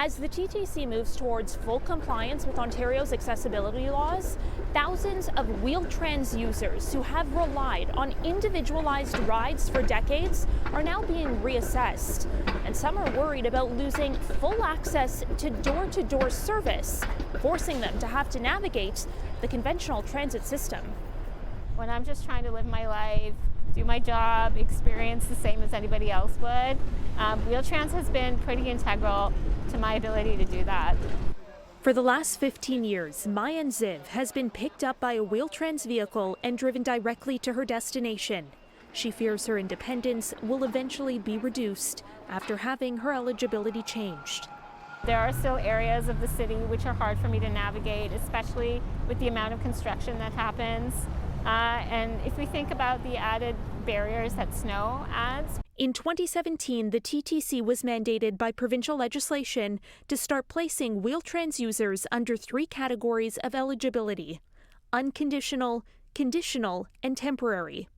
As the TTC moves towards full compliance with Ontario's accessibility laws, thousands of Wheel-Trans users who have relied on individualized rides for decades are now being reassessed. And some are worried about losing full access to door-to-door service, forcing them to have to navigate the conventional transit system. When I'm just trying to live my life, do my job, experience the same as anybody else would, Wheel-Trans has been pretty integral to my ability to do that. For the last 15 years, Mayan Ziv has been picked up by a Wheel-Trans vehicle and driven directly to her destination. She fears her independence will eventually be reduced after having her eligibility changed. There are still areas of the city which are hard for me to navigate, especially with the amount of construction that happens. And if we think about the added barriers that snow adds. In 2017, the TTC was mandated by provincial legislation to start placing Wheel-Trans users under 3 categories of eligibility: unconditional, conditional, and temporary.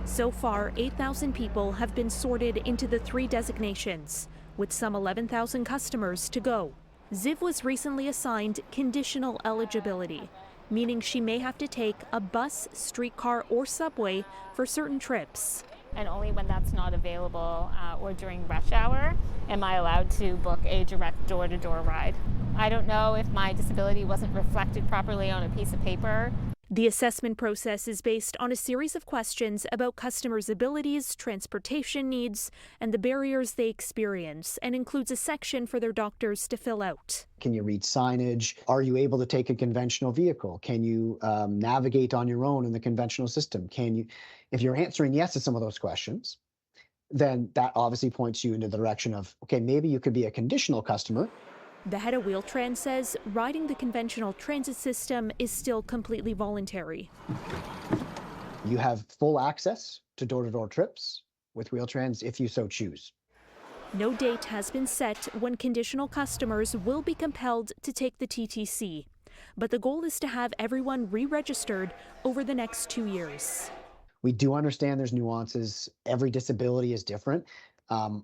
So far, 8,000 people have been sorted into the 3 designations, with some 11,000 customers to go. Ziv was recently assigned conditional eligibility, meaning she may have to take a bus, streetcar, or subway for certain trips. And only when that's not available or during rush hour am I allowed to book a direct door-to-door ride. I don't know if my disability wasn't reflected properly on a piece of paper. The assessment process is based on a series of questions about customers' abilities, transportation needs, and the barriers they experience, and includes a section for their doctors to fill out. Can you read signage? Are you able to take a conventional vehicle? Can you navigate on your own in the conventional system? If you're answering yes to some of those questions, then that obviously points you in the direction of, okay, maybe you could be a conditional customer. The head of Wheel-Trans says riding the conventional transit system is still completely voluntary. You have full access to door-to-door trips with Wheel-Trans if you so choose. No date has been set when conditional customers will be compelled to take the TTC, but the goal is to have everyone re-registered over the next 2 years. We do understand there's nuances. Every disability is different.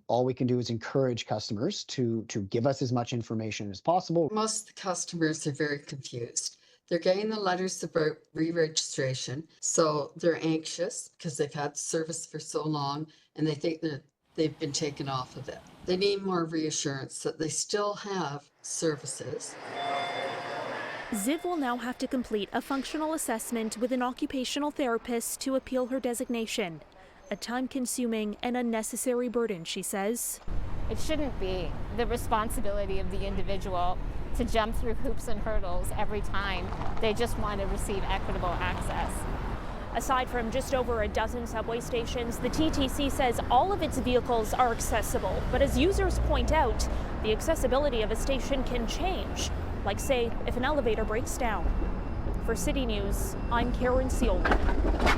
All we can do is encourage customers to give us as much information as possible. Most of the customers are very confused. They're getting the letters about re-registration, so they're anxious because they've had service for so long and they think that they've been taken off of it. They need more reassurance that they still have services. Ziv will now have to complete a functional assessment with an occupational therapist to appeal her designation. A time-consuming and unnecessary burden, she says. It shouldn't be the responsibility of the individual to jump through hoops and hurdles every time they just want to receive equitable access. Aside from just over a dozen subway stations, the TTC says all of its vehicles are accessible. But as users point out, the accessibility of a station can change, like say if an elevator breaks down. For City News, I'm Caryn Ceolin.